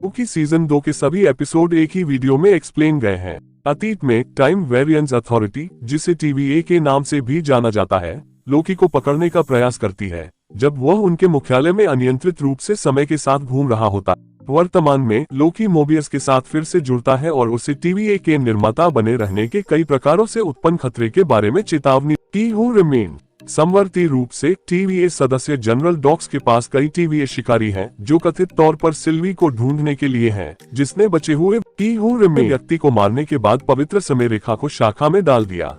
Loki season 2 के सभी episode एक ही वीडियो में एक्सप्लेन गए हैं। अतीत में टाइम वेरिएंस अथॉरिटी, जिसे TVA के नाम से भी जाना जाता है, लोकी को पकड़ने का प्रयास करती है जब वह उनके मुख्यालय में अनियंत्रित रूप से समय के साथ घूम रहा होता। वर्तमान में लोकी मोबियस के साथ फिर से जुड़ता है और उसे TVA के निर्माता बने रहने के कई प्रकारों से उत्पन्न खतरे के बारे में चेतावनी की। हु रिमेन समवर्ती रूप से TVA सदस्य जनरल डॉक्स के पास कई TVA शिकारी हैं जो कथित तौर पर सिल्वी को ढूंढने के लिए हैं, जिसने बचे हुए व्यक्ति को मारने के बाद पवित्र समय रेखा को शाखा में डाल दिया।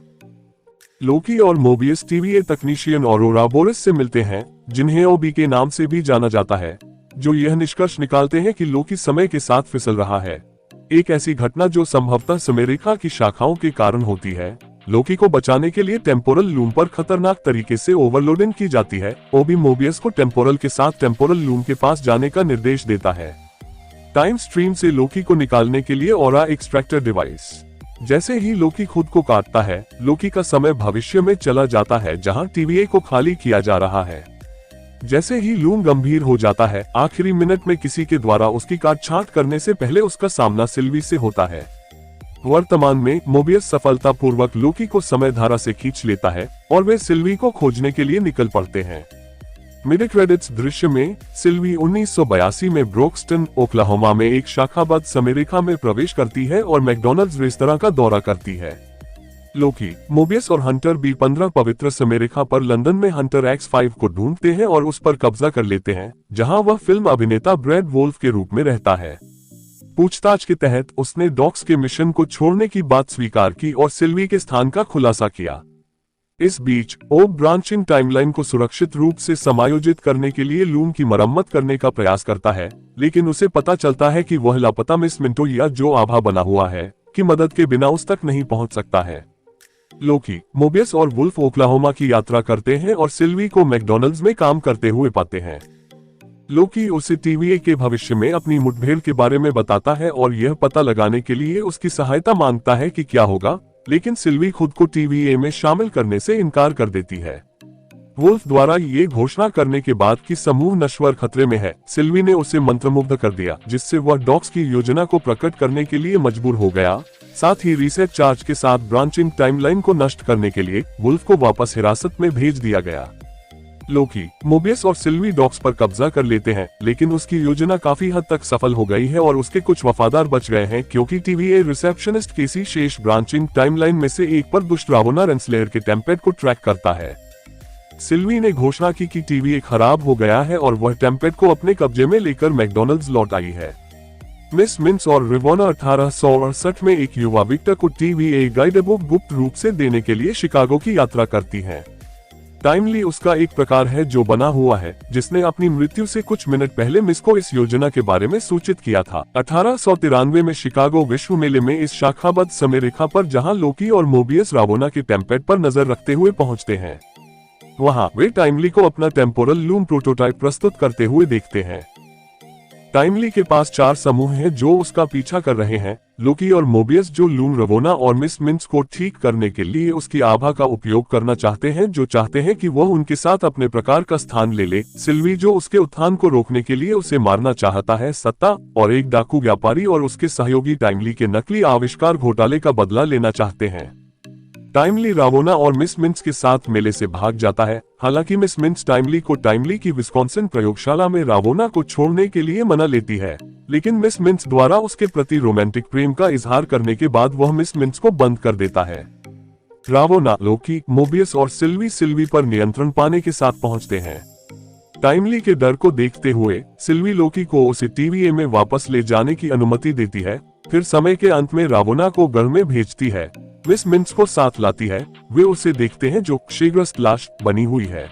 लोकी और मोबियस TVA तकनीशियन औरोरा बोरिस से मिलते हैं, जिन्हें ओबी के नाम से भी जाना जाता है, जो यह निष्कर्ष निकालते हैं कि लोकी समय के साथ फिसल रहा है, एक ऐसी घटना जो संभवतः समय रेखा की शाखाओं के कारण होती है। लोकी को बचाने के लिए टेम्पोरल लूम पर खतरनाक तरीके से ओवरलोडिंग की जाती है। ओबी मोबियस को टेम्पोरल के साथ टेम्पोरल लूम के पास जाने का निर्देश देता है, टाइम स्ट्रीम से लोकी को निकालने के लिए ऑरा एक्सट्रैक्टर डिवाइस। जैसे ही लोकी खुद को काटता है, लोकी का समय भविष्य में चला जाता है जहां TVA को खाली किया जा रहा है। जैसे ही लूम गंभीर हो जाता है, आखिरी मिनट में किसी के द्वारा उसकी काट छांट करने से पहले उसका सामना सिल्वी से होता है। वर्तमान में मोबियस सफलतापूर्वक लोकी को समय धारा से खींच लेता है और वे सिल्वी को खोजने के लिए निकल पड़ते हैं। मिड क्रेडिट्स दृश्य में सिल्वी 1982 में ब्रोक्सटन, ओक्लाहोमा में एक शाखाबद्ध समय रेखा में प्रवेश करती है और मैकडॉनल्ड्स रेस्तरां का दौरा करती है। लोकी, मोबियस और हंटर B15 पवित्र समय रेखा पर लंदन में हंटर X5 को ढूंढते हैं और उस पर कब्जा कर लेते हैं, जहां वह फिल्म अभिनेता ब्रैड वोल्फ के रूप में रहता है। पूछताछ के तहत उसने डॉक्स के मिशन को छोड़ने की बात स्वीकार की और सिल्वी के स्थान का खुलासा किया। इस बीच ओब ब्रांचिंग टाइमलाइन को सुरक्षित रूप से समायोजित करने के लिए लूम की मरम्मत करने का प्रयास करता है, लेकिन उसे पता चलता है कि वह लापता मिस मिंटोया, जो आभा बना हुआ है, की मदद के बिना उस तक नहीं पहुंच सकता है। लोकी, मोबियस और वुल्फ ओक्लाहोमा की यात्रा करते हैं और सिल्वी को मैकडॉनल्ड्स में काम करते हुए पाते हैं। लोकी उसे TVA के भविष्य में अपनी मुठभेड़ के बारे में बताता है और यह पता लगाने के लिए उसकी सहायता मांगता है कि क्या होगा, लेकिन सिल्वी खुद को TVA में शामिल करने से इनकार कर देती है। वुल्फ द्वारा ये घोषणा करने के बाद कि समूह नश्वर खतरे में है, सिल्वी ने उसे मंत्रमुग्ध कर दिया, जिससे वह डॉक्स की योजना को प्रकट करने के लिए मजबूर हो गया। साथ ही रीसेट चार्ज के साथ ब्रांचिंग टाइमलाइन को नष्ट करने के लिए वुल्फ को वापस हिरासत में भेज दिया गया। लोकी, मोबियस और सिल्वी डॉक्स पर कब्जा कर लेते हैं, लेकिन उसकी योजना काफी हद तक सफल हो गई है और उसके कुछ वफादार बच गए हैं, क्योंकि TVA रिसेप्शनिस्ट केसी शेष ब्रांचिंग टाइमलाइन में से एक पर दुष्ट रावोना रेंसलेयर के टेम्पेट को ट्रैक करता है। सिल्वी ने घोषणा की कि TVA खराब हो गया है और वह टेम्पेट को अपने कब्जे में लेकर मैकडॉनल्ड्स लौट आई है। मिस मिंस और रिवोना 1868 में एक युवा विक्टर को TVA गाइडबुक गुप्त रूप से देने के लिए शिकागो की यात्रा करती है। टाइमली उसका एक प्रकार है जो बना हुआ है, जिसने अपनी मृत्यु से कुछ मिनट पहले मिस को इस योजना के बारे में सूचित किया था। 1893 में शिकागो विश्व मेले में इस शाखाबद्ध समय रेखा पर जहां लोकी और मोबियस रावोना के टेम्पेट पर नजर रखते हुए पहुंचते हैं, वहां वे टाइमली को अपना टेम्पोरल लूम प्रोटोटाइप प्रस्तुत करते हुए देखते हैं। टाइमली के पास 4 समूह हैं जो उसका पीछा कर रहे हैं। लोकी और मोबियस, जो लूम रवोना और मिस मिंस को ठीक करने के लिए उसकी आभा का उपयोग करना चाहते हैं, जो चाहते हैं कि वह उनके साथ अपने प्रकार का स्थान ले ले। सिल्वी, जो उसके उत्थान को रोकने के लिए उसे मारना चाहता है। सत्ता और एक डाकू व्यापारी और उसके सहयोगी टाइमली के नकली आविष्कार घोटाले का बदला लेना चाहते हैं। टाइमली रावोना और मिस मिंस के साथ मेले से भाग जाता है। हालांकि मिस मिंस टाइमली को टाइमली की विस्कॉन्सिन प्रयोगशाला में रावोना को छोड़ने के लिए मना लेती है, लेकिन मिस मिंस द्वारा उसके प्रति रोमांटिक प्रेम का इजहार करने के बाद वह मिस मिंस को बंद कर देता है। रावोना, लोकी, मोबियस और सिल्वी पर नियंत्रण पाने के साथ पहुंचते हैं। टाइमली के डर को देखते हुए सिल्वी लोकी को उसे TVA में वापस ले जाने की अनुमति देती है। फिर समय के अंत में रावोना को घर में भेजती है। मिस मिंस को साथ लाती है। वे उसे देखते हैं जो क्षतिग्रस्त लाश बनी हुई है।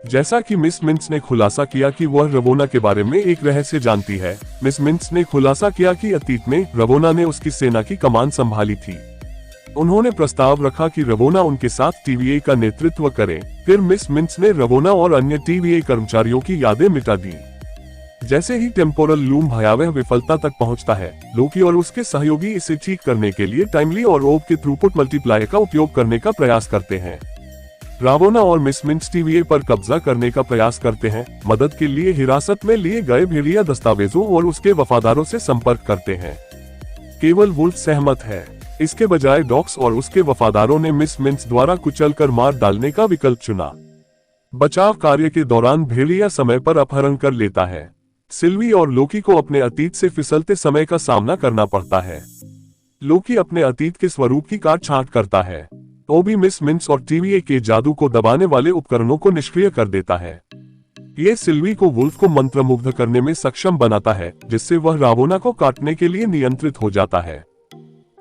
जैसा कि मिस मिंस ने खुलासा किया कि वह रवोना के बारे में एक रहस्य जानती है। मिस मिंस ने खुलासा किया कि अतीत में रवोना ने उसकी सेना की कमान संभाली थी। उन्होंने प्रस्ताव रखा कि रवोना उनके साथ TVA का नेतृत्व करे। फिर मिस मिंस ने रवोना और अन्य TVA कर्मचारियों की यादें मिटा दी। जैसे ही टेम्पोरल लूम भयावह विफलता तक पहुंचता है, लोकी और उसके सहयोगी इसे ठीक करने के लिए टाइमली और ओब के थ्रूपुट मल्टीप्लायर का उपयोग करने का प्रयास करते हैं। रावोना और मिस मिंट्स टीवीए पर कब्जा करने का प्रयास करते हैं। मदद के लिए हिरासत में लिए गए भेड़िया दस्तावेजों और उसके वफादारों से संपर्क करते हैं। केवल वुल्फ सहमत है। इसके बजाय डॉक्स और उसके वफादारों ने मिस मिंट्स द्वारा कुचलकर मार डालने का विकल्प चुना। बचाव कार्य के दौरान भेड़िया समय पर अपहरण कर लेता है। सिल्वी और लोकी को अपने अतीत से फिसलते समय का सामना करना पड़ता है। लोकी अपने अतीत के स्वरूप की काट छांट करता है। ओबी मिस मिंट्स और टीवीए के जादू को दबाने वाले उपकरणों को निष्क्रिय कर देता है। ये सिल्वी को वुल्फ को मंत्रमुग्ध करने में सक्षम बनाता है, जिससे वह रावोना को काटने के लिए नियंत्रित हो जाता है।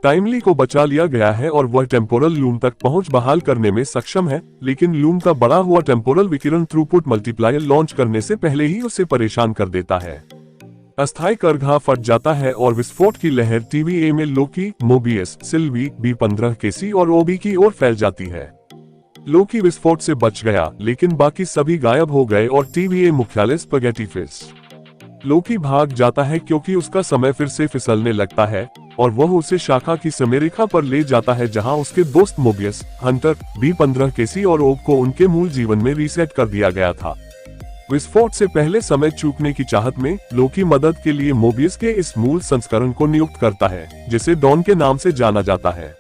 टाइमली को बचा लिया गया है और वह टेम्पोरल लूम तक पहुंच बहाल करने में सक्षम है, लेकिन लूम का बड़ा हुआ टेम्पोरल विकिरण थ्रूपुट मल्टीप्लायर लॉन्च करने से पहले ही उसे परेशान कर देता है। अस्थायी करघा फट जाता है और विस्फोट की लहर टीवीए में लोकी, मोबियस, सिल्वी, B15 केसी और ओबी की ओर फैल जाती है। लोकी विस्फोट से बच गया, लेकिन बाकी सभी गायब हो गए और टीवीए मुख्यालय स्पगेटी फिश। लोकी भाग जाता है क्योंकि उसका समय फिर से फिसलने लगता है और वह उसे शाखा की समरेखा पर ले जाता है, जहां उसके दोस्त मोबियस, हंटर, B15 केसी और ओब को उनके मूल जीवन में रीसेट कर दिया गया था। विस्फोट से पहले समय चूकने की चाहत में लोकी मदद के लिए मोबियस के इस मूल संस्करण को नियुक्त करता है, जिसे डॉन के नाम से जाना जाता है।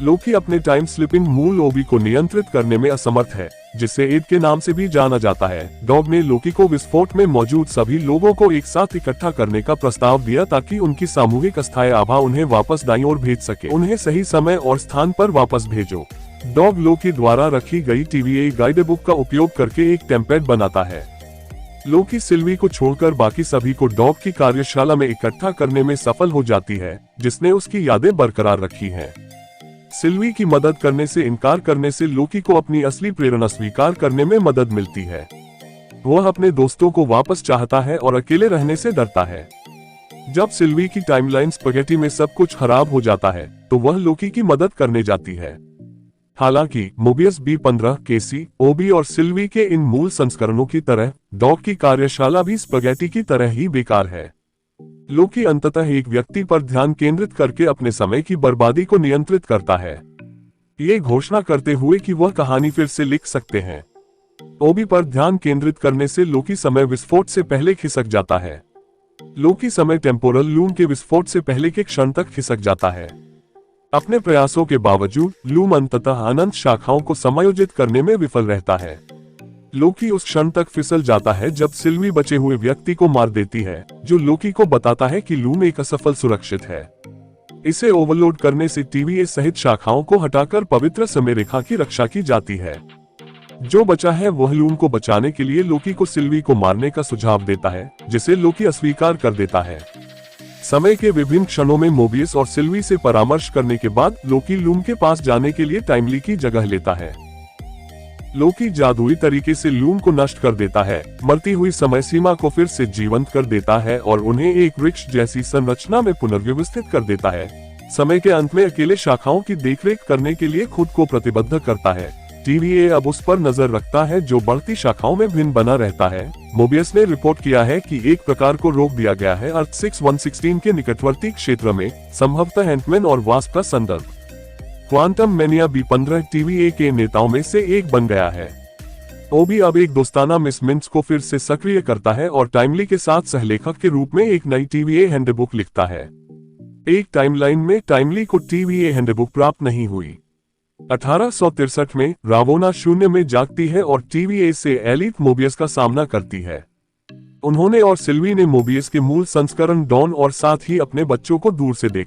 लोकी अपने टाइम स्लिपिंग मूल ओबी को नियंत्रित करने में असमर्थ है, जिसे एड के नाम से भी जाना जाता है। डॉग ने लोकी को विस्फोट में मौजूद सभी लोगों को एक साथ इकट्ठा करने का प्रस्ताव दिया ताकि उनकी सामूहिक अस्थायी आभा उन्हें वापस दाईं ओर भेज सके। उन्हें सही समय और स्थान पर वापस भेजो। डॉग लोकी द्वारा रखी गई टीवीए गाइड बुक का उपयोग करके एक टेम्पलेट बनाता है। लोकी सिल्वी को छोड़कर बाकी सभी को डॉग की कार्यशाला में इकट्ठा करने में सफल हो जाती है, जिसने उसकी यादें बरकरार रखी हैं। सिल्वी की मदद करने से इनकार करने से लोकी को अपनी असली प्रेरणा स्वीकार करने में मदद मिलती है। वह अपने दोस्तों को वापस चाहता है और अकेले रहने से डरता है। जब सिल्वी की टाइमलाइन स्पगेटी में सब कुछ खराब हो जाता है, तो वह लोकी की मदद करने जाती है। हालांकि मोबियस, B15 केसी, ओबी और सिल्वी के इन मूल संस्करणों की तरह डॉग की कार्यशाला भी स्पगेटी की तरह ही बेकार है। लोकी अंततः एक व्यक्ति पर ध्यान केंद्रित करके अपने समय की बर्बादी को नियंत्रित करता है, ये घोषणा करते हुए कि वह कहानी फिर से लिख सकते हैं। ओबी पर ध्यान केंद्रित करने से लोकी समय विस्फोट से पहले खिसक जाता है। लोकी समय टेम्पोरल लूम के विस्फोट से पहले के क्षण तक खिसक जाता है। अपने प्रयासों के बावजूद लूम अंततः अनंत शाखाओं को समायोजित करने में विफल रहता है। लोकी उस क्षण तक फिसल जाता है जब सिल्वी बचे हुए व्यक्ति को मार देती है, जो लोकी को बताता है कि लूम एक असफल सुरक्षित है। इसे ओवरलोड करने से टीवीए सहित शाखाओं को हटाकर पवित्र समरेखा की रक्षा की जाती है। जो बचा है वह लूम को बचाने के लिए लोकी को सिल्वी को मारने का सुझाव देता है, जिसे लोकी अस्वीकार कर देता है। समय के विभिन्न क्षणों में मोबियस और सिल्वी से परामर्श करने के बाद लोकी लूम के पास जाने के लिए टाइमली की जगह लेता है। लोकी जादुई तरीके से लूम को नष्ट कर देता है, मरती हुई समय सीमा को फिर से जीवंत कर देता है और उन्हें एक वृक्ष जैसी संरचना में पुनर्व्यवस्थित कर देता है। समय के अंत में अकेले शाखाओं की देखरेख करने के लिए खुद को प्रतिबद्ध करता है। टीवीए अब उस पर नजर रखता है जो बढ़ती शाखाओं में भिन्न बना रहता है। मोबियस ने रिपोर्ट किया है कि एक प्रकार को रोक दिया गया है अर्थ 6116 के निकटवर्ती क्षेत्र में, संभवतः एंटमैन और वास्प का संदर्भ। क्वांटम मैनिया B15 टीवीए के नेताओं में से एक बन गया है। ओबी अब एक दोस्ताना मिस मिंट्स को फिर से सक्रिय करता है और टाइमली के साथ सहलेखक के रूप में एक नई टीवीए हैंडबुक लिखता है। एक टाइमलाइन में टाइमली को टीवीए हैंडबुक प्राप्त नहीं हुई। 1863 में रावोना शून्य में जागती है और टीवीए से एलिट मोबियस का सामना करती है। उन्होंने और सिल्वी ने मोबियस के मूल संस्करण डॉन और साथ ही अपने बच्चों को दूर से देखा।